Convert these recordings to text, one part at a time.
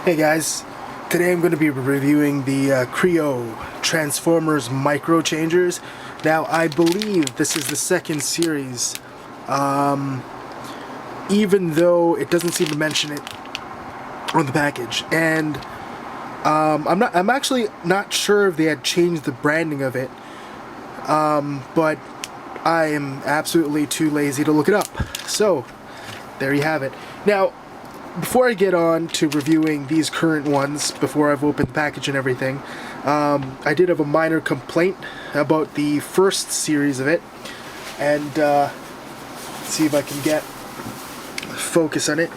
Hey guys, today I'm going to be reviewing the KreO Transformers Micro Changers. Now I believe this is the second series, even though it doesn't seem to mention it on the package. And I'm actually not sure if they had changed the branding of it, but I am absolutely too lazy to look it up. So there you have it. Now, before I get on to reviewing these current ones, before I've opened the package and everything, I did have a minor complaint about the first series of it, and see if I can get focus on it.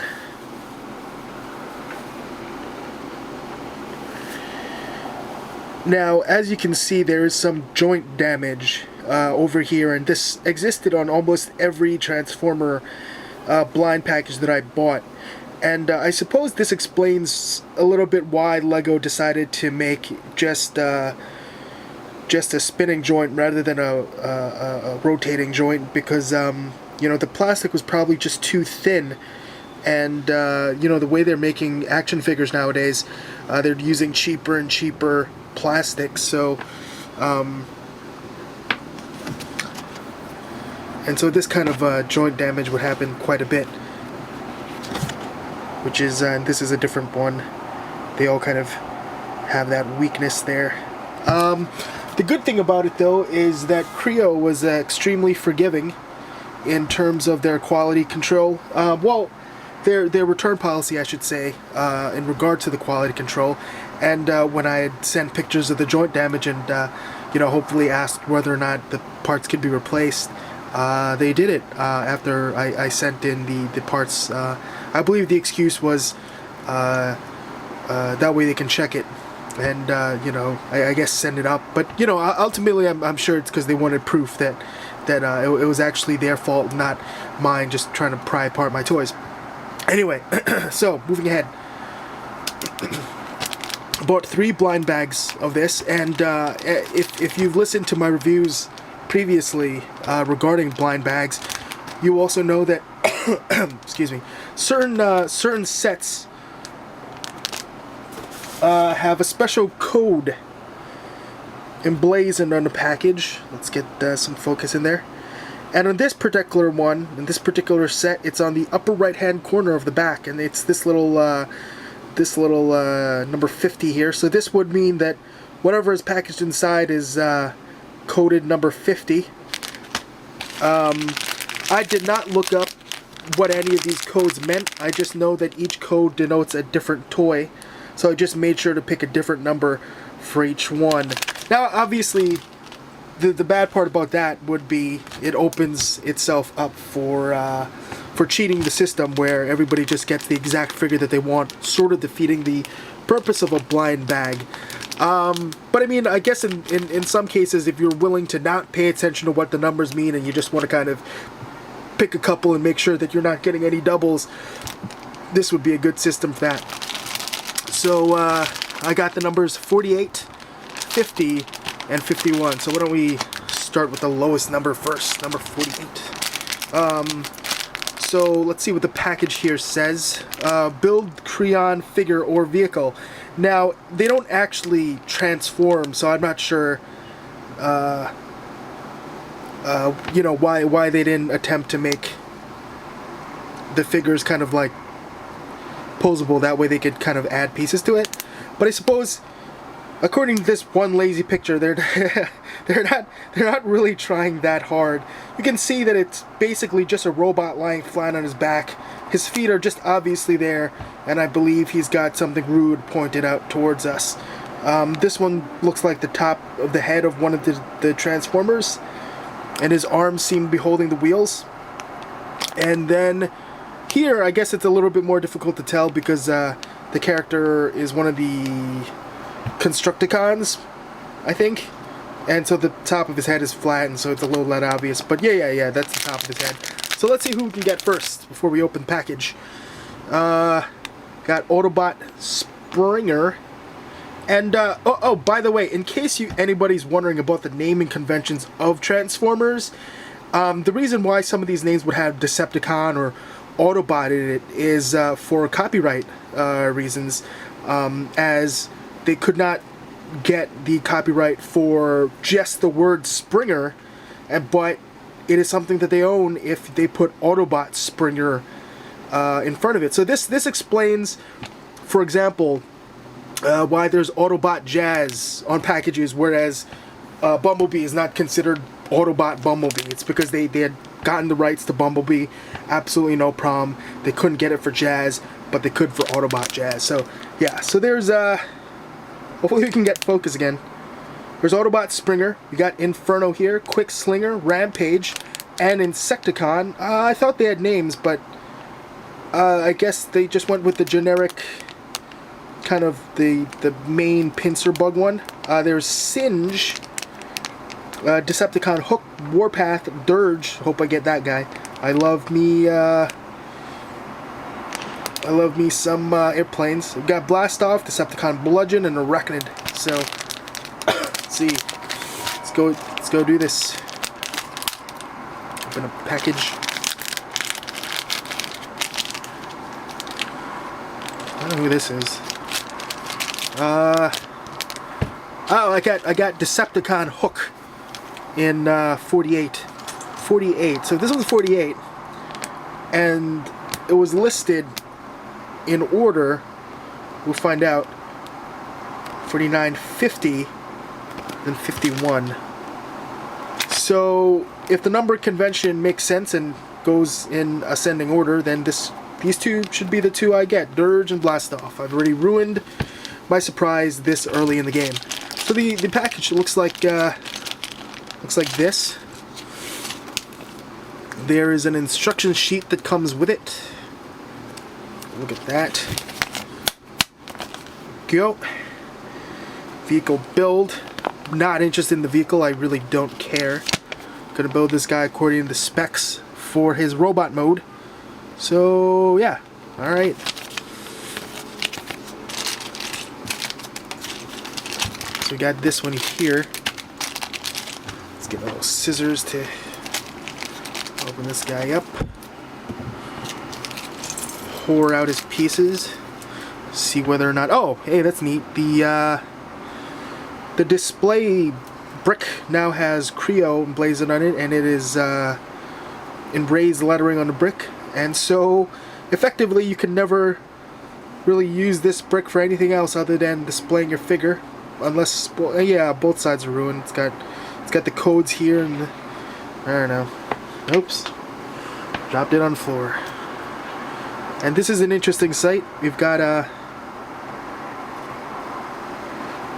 Now, as you can see, there is some joint damage over here, and this existed on almost every Transformer blind package that I bought. And I suppose this explains a little bit why LEGO decided to make just a spinning joint rather than a rotating joint, because you know, the plastic was probably just too thin, and you know, the way they're making action figures nowadays, they're using cheaper and cheaper plastics, so and so this kind of joint damage would happen quite a bit. Which is, this is a different one. They all kind of have that weakness there. The good thing about it, though, is that KreO was extremely forgiving in terms of their quality control. Well, their return policy, I should say, in regard to the quality control. And when I had sent pictures of the joint damage and, you know, hopefully asked whether or not the parts could be replaced, they did it after I sent in the parts. I believe the excuse was that way they can check it and you know, I guess send it up. But you know, ultimately I'm sure it's because they wanted proof that it was actually their fault, not mine, just trying to pry apart my toys. Anyway, so moving ahead. Bought 3 blind bags of this, and if you've listened to my reviews previously regarding blind bags, you also know that excuse me, certain sets have a special code emblazoned on the package. Let's get some focus in there. And on this particular one, in this particular set, it's on the upper right hand corner of the back, and it's this little number 50 here. So this would mean that whatever is packaged inside is coded number 50. I did not look up what any of these codes meant. I just know that each code denotes a different toy, so I just made sure to pick a different number for each one. Now, obviously, the bad part about that would be it opens itself up for cheating the system, where everybody just gets the exact figure that they want, sort of defeating the purpose of a blind bag. But I mean, I guess in some cases, if you're willing to not pay attention to what the numbers mean and you just want to kind of pick a couple and make sure that you're not getting any doubles, this would be a good system for that. So I got the numbers 48, 50, and 51. So why don't we start with the lowest number first, number 48. So let's see what the package here says. Build KreO figure or vehicle. Now, they don't actually transform, so I'm not sure you know, why they didn't attempt to make the figures kind of like posable, that way they could kind of add pieces to it. But I suppose, according to this one lazy picture, they're not really trying that hard. You can see that it's basically just a robot lying flat on his back. His feet are just obviously there, and I believe he's got something rude pointed out towards us. This one looks like the top of the head of one of the Transformers, and his arms seem to be holding the wheels. And then here, I guess it's a little bit more difficult to tell because the character is one of the Constructicons, I think. And so the top of his head is flat, and so it's a little less obvious. But yeah, that's the top of his head. So let's see who we can get first before we open the package. Got Autobot Springer. And, oh, by the way, in case anybody's wondering about the naming conventions of Transformers, the reason why some of these names would have Decepticon or Autobot in it is for copyright reasons. as they could not get the copyright for just the word Springer, but it is something that they own if they put Autobot Springer in front of it. So this explains, for example, why there's Autobot Jazz on packages, whereas Bumblebee is not considered Autobot Bumblebee. It's because they had gotten the rights to Bumblebee, absolutely no problem. They couldn't get it for Jazz, but they could for Autobot Jazz. So yeah, so there's hopefully we can get focus again. There's Autobot Springer. We got Inferno here, Quick Slinger, Rampage, and Insecticon. I thought they had names, but I guess they just went with the generic, kind of the main pincer bug one. There's Singe, Decepticon Hook, Warpath, Dirge. Hope I get that guy. I love me some airplanes. We've got Blastoff, Decepticon Bludgeon, and Arachnid. So let's see. Let's go do this. Open a package. I don't know who this is. Oh, I got Decepticon Hook in 48. 48. So this was 48, and it was listed in order. We'll find out. 49, 50, then 51. So if the number convention makes sense and goes in ascending order, then these two should be the two I get, Dirge and Blastoff. I've already ruined my surprise this early in the game. So the package looks like this. There is an instruction sheet that comes with it. Look at that. Go. Vehicle build. Not interested in the vehicle. I really don't care. Gonna build this guy according to the specs for his robot mode. So yeah. All right. So we got this one here. Let's get a little scissors to open this guy up. Pour out his pieces. See whether or not. Oh, hey, that's neat. The display brick now has KreO emblazoned on it, and it is engraved lettering on the brick. And so, effectively, you can never really use this brick for anything else other than displaying your figure, unless, yeah, both sides are ruined. It's got the codes here, and I don't know. Oops, dropped it on the floor. And this is an interesting sight. We've got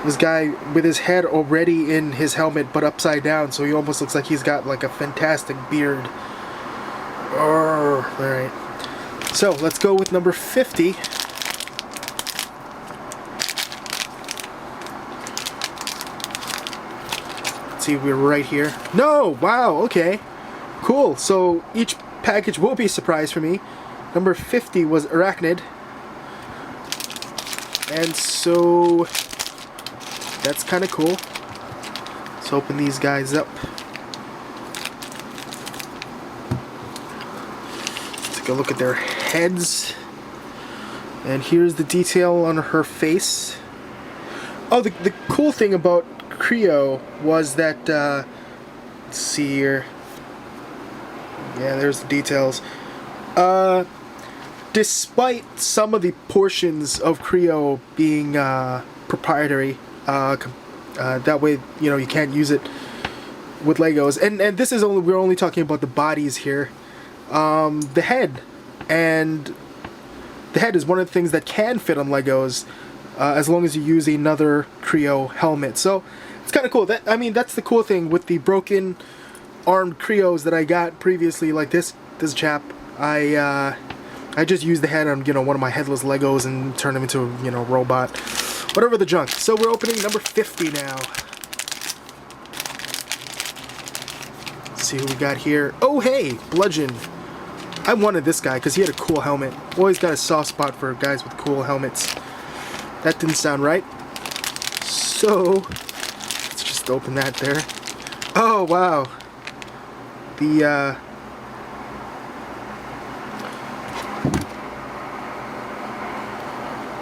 this guy with his head already in his helmet, but upside down, so he almost looks like he's got like a fantastic beard. Alright. So, let's go with number 50. Let's see, we're right here. No! Wow, okay. Cool. So, each package will be a surprise for me. Number 50 was Arachnid. And so, that's kind of cool. Let's open these guys up. Take a look at their heads. And here's the detail on her face. Oh, the cool thing about KreO was that, let's see here. Yeah, there's the details. Despite some of the portions of KreO being proprietary, that way, you know, you can't use it with Legos. And this is we're only talking about the bodies here. The head is one of the things that can fit on Legos, as long as you use another KreO helmet. So it's kind of cool. I mean, that's the cool thing with the broken armed KreOs that I got previously, like this chap. I just used the head on, you know, one of my headless Legos and turned him into a, you know, robot. Whatever the junk. So we're opening number 50 now. Let's see who we got here. Oh, hey, Bludgeon. I wanted this guy because he had a cool helmet. Always got a soft spot for guys with cool helmets. That didn't sound right. So, let's just open that there. Oh, wow.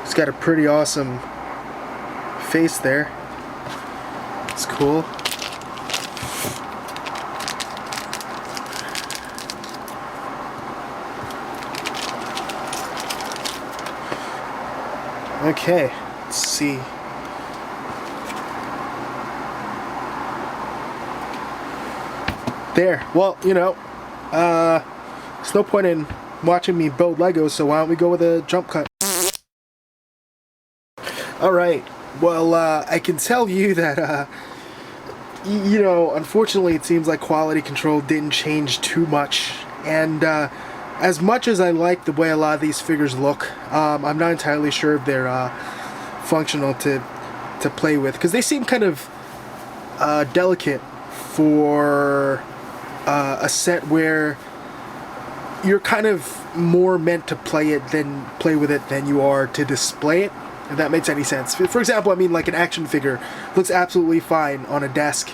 It's got a pretty awesome face there. It's cool. Okay, let's see. There. Well, you know, there's no point in watching me build Legos, so why don't we go with a jump cut? Alright, well, I can tell you that, you know, unfortunately it seems like quality control didn't change too much, and as much as I like the way a lot of these figures look, I'm not entirely sure if they're functional to play with, because they seem kind of delicate for a set where you're kind of more meant to play with it than you are to display it, if that makes any sense. For example, I mean, like an action figure looks absolutely fine on a desk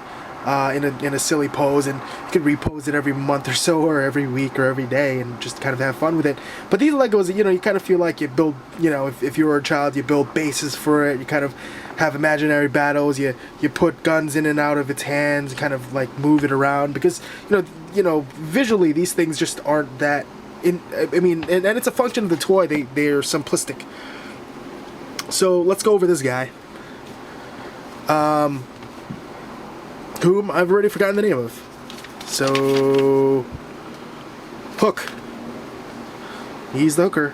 in a silly pose, and you can repose it every month or so, or every week, or every day, and just kind of have fun with it. But these Legos, you know, you kind of feel like you build, you know, if you were a child, you build bases for it, you kind of have imaginary battles, you put guns in and out of its hands, kind of like move it around, because you know visually these things just aren't that I mean, and it's a function of the toy, they're simplistic. So let's go over this guy, whom I've already forgotten the name of. So Hook, he's the hooker.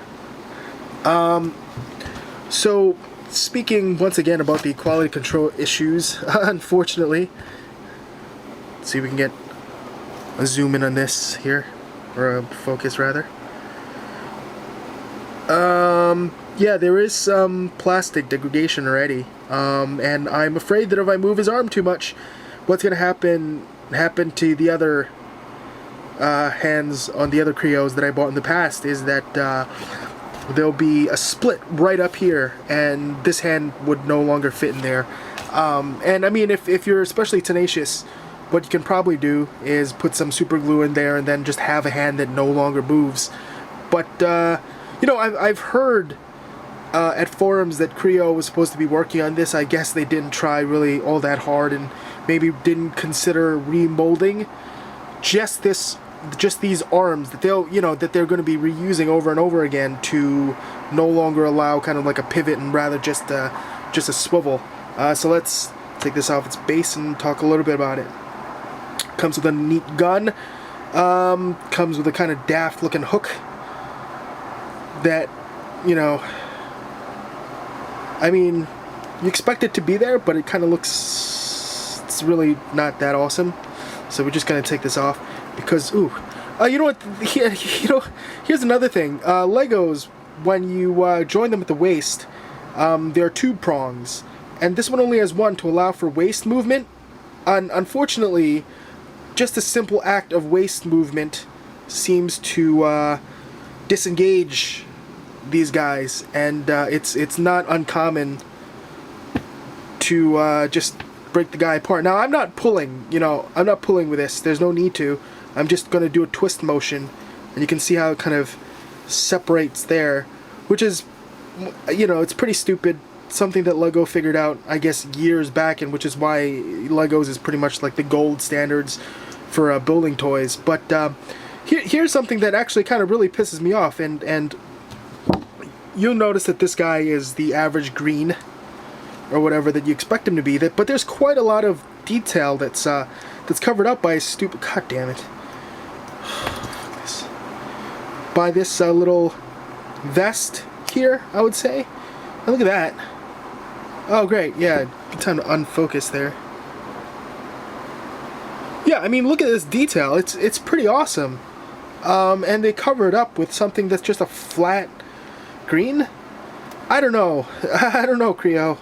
So speaking once again about the quality control issues, unfortunately, let's see if we can get a zoom in on this here, or a focus rather. Yeah, there is some plastic degradation already, and I'm afraid that if I move his arm too much, what's gonna happen to the other hands on the other KreOs that I bought in the past is that there'll be a split right up here, and this hand would no longer fit in there. And I mean, if you're especially tenacious, what you can probably do is put some super glue in there and then just have a hand that no longer moves. But you know, I've heard at forums that KreO was supposed to be working on this. I guess they didn't try really all that hard, and maybe didn't consider remolding just these arms that they're going to be reusing over and over again to no longer allow kind of like a pivot and rather just a swivel. So let's take this off its base and talk a little bit about it. Comes with a neat gun. Comes with a kind of daft looking hook that, you know, I mean, you expect it to be there, but it kind of looks, it's really not that awesome. So we're just gonna take this off because, ooh, you know what? You know, here's another thing. Legos, when you join them at the waist, there are two prongs, and this one only has one to allow for waist movement. Unfortunately, just a simple act of waist movement seems to disengage these guys, and it's not uncommon to just break the guy apart. Now, I'm not pulling, you know, I'm not pulling with this. There's no need to. I'm just going to do a twist motion, and you can see how it kind of separates there, which is, you know, it's pretty stupid. Something that Lego figured out, I guess, years back, and which is why Legos is pretty much like the gold standards for building toys. But here's something that actually kind of really pisses me off, and you'll notice that this guy is the average green, or whatever that you expect him to be. But there's quite a lot of detail that's covered up by a stupid, god damn it, by this little vest here, I would say. And look at that. Oh great, yeah, good time to unfocus there. Yeah, I mean, look at this detail. It's pretty awesome. And they cover it up with something that's just a flat green. I don't know. I don't know, KreO.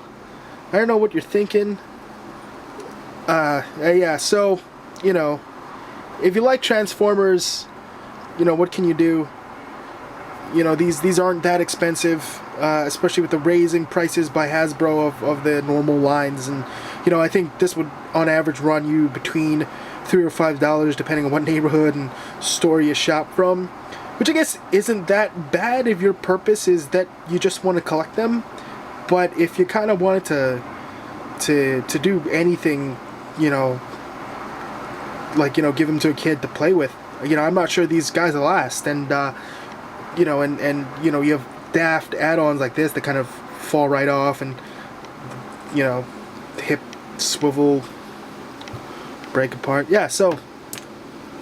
I don't know what you're thinking. Yeah, so, you know, if you like Transformers, you know, what can you do? You know, these aren't that expensive, especially with the raising prices by Hasbro of the normal lines. And, you know, I think this would, on average, run you between $3 or $5, depending on what neighborhood and store you shop from. which I guess isn't that bad if your purpose is that you just want to collect them. But if you kind of wanted to do anything, you know, like, you know, give them to a kid to play with, you know, I'm not sure these guys will last. And you know, and you know, you have daft add-ons like this that kind of fall right off, and you know, hip swivel, break apart. Yeah, so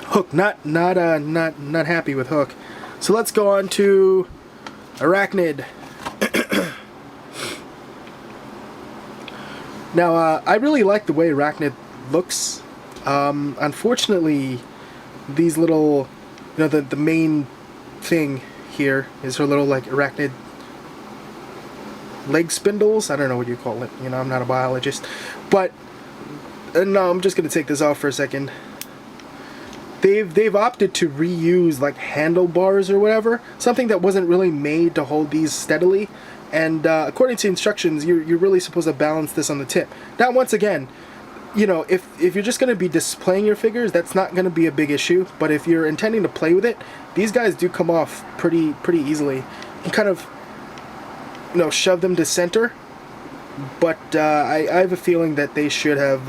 Hook, not happy with Hook. So let's go on to Arachnid. Now, I really like the way Arachnid looks. Unfortunately, these little, you know, the main thing here is her little, like, arachnid leg spindles. I don't know what you call it. You know, I'm not a biologist. But, no, I'm just going to take this off for a second. They've opted to reuse, like, handlebars or whatever. Something that wasn't really made to hold these steadily. And according to instructions, you're really supposed to balance this on the tip. Now, once again, you know, if you're just going to be displaying your figures, that's not going to be a big issue. But if you're intending to play with it, these guys do come off pretty easily. You kind of, you know, shove them to center. But I have a feeling that they should have,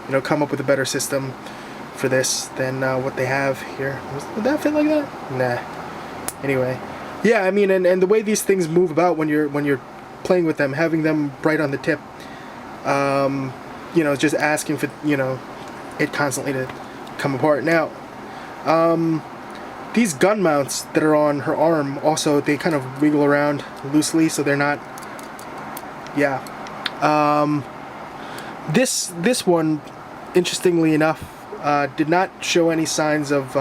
you know, come up with a better system for this than what they have here. Would that fit like that? Nah. Anyway, yeah, I mean, and the way these things move about when you're playing with them, having them right on the tip, you know, just asking for, you know, it constantly to come apart. Now, these gun mounts that are on her arm, also, they kind of wiggle around loosely, so they're not, yeah. This one, interestingly enough, did not show any signs of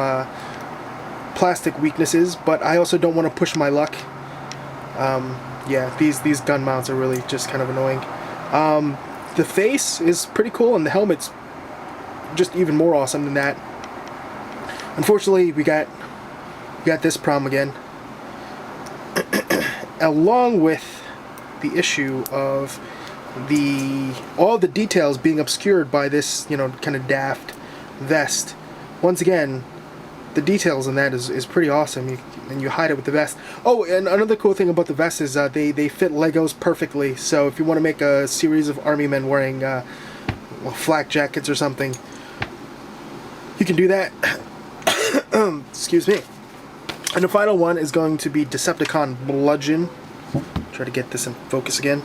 plastic weaknesses, but I also don't want to push my luck. Yeah, these gun mounts are really just kind of annoying. The face is pretty cool, and the helmet's just even more awesome than that. Unfortunately, we got this problem again, along with the issue of all the details being obscured by this, you know, kind of daft vest. Once again, the details in that is pretty awesome, and you hide it with the vest. Oh, and another cool thing about the vest is they fit Legos perfectly. So if you want to make a series of army men wearing well, flak jackets or something, you can do that. Excuse me. And the final one is going to be Decepticon Bludgeon. Try to get this in focus again.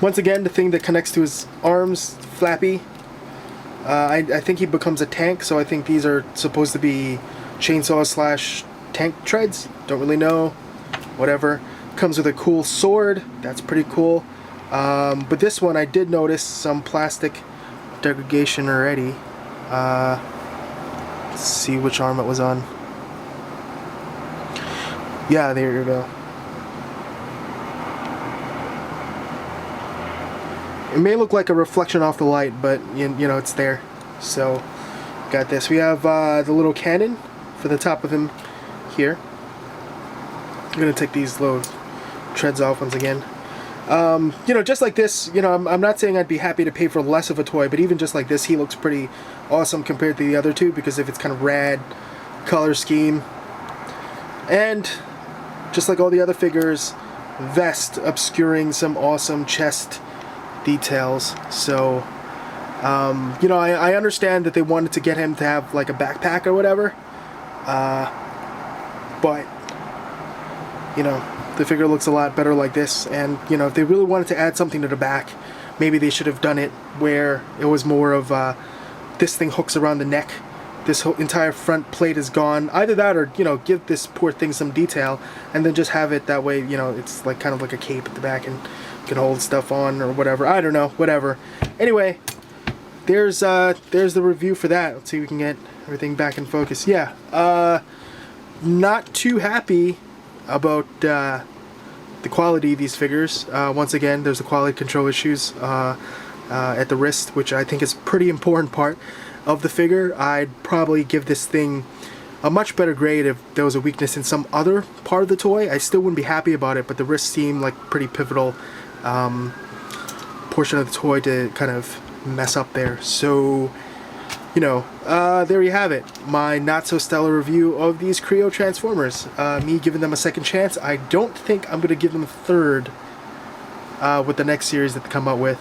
Once again, the thing that connects to his arms, flappy. I think he becomes a tank, so I think these are supposed to be chainsaw / tank treads. Don't really know. Whatever. Comes with a cool sword. That's pretty cool. But this one, I did notice some plastic degradation already. Let's see which arm it was on. Yeah, there you go. It may look like a reflection off the light, but you know, it's there. So, got this. We have the little cannon for the top of him here. I'm gonna take these little treads off once again. You know, just like this, you know, I'm not saying I'd be happy to pay for less of a toy, but even just like this, he looks pretty awesome compared to the other two because of its kind of rad color scheme. And just like all the other figures, vest obscuring some awesome chest details. So, you know, I understand that they wanted to get him to have like a backpack or whatever, but you know, the figure looks a lot better like this. And you know, if they really wanted to add something to the back, maybe they should have done it where it was more of this thing hooks around the neck, this whole entire front plate is gone. Either that, or you know, give this poor thing some detail and then just have it that way, you know, it's like kind of like a cape at the back and can hold stuff on or whatever. I don't know, whatever. Anyway, there's the review for that. Let's see if we can get everything back in focus. Yeah, not too happy about the quality of these figures. Once again, there's the quality control issues at the wrist, which I think is a pretty important part of the figure. I'd probably give this thing a much better grade if there was a weakness in some other part of the toy. I still wouldn't be happy about it, but the wrist seemed like pretty pivotal portion of the toy to kind of mess up there. So there you have it. My not so stellar review of these KreO Transformers. Me giving them a second chance. I don't think I'm going to give them a third with the next series that they come out with.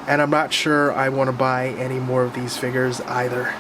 And I'm not sure I want to buy any more of these figures either.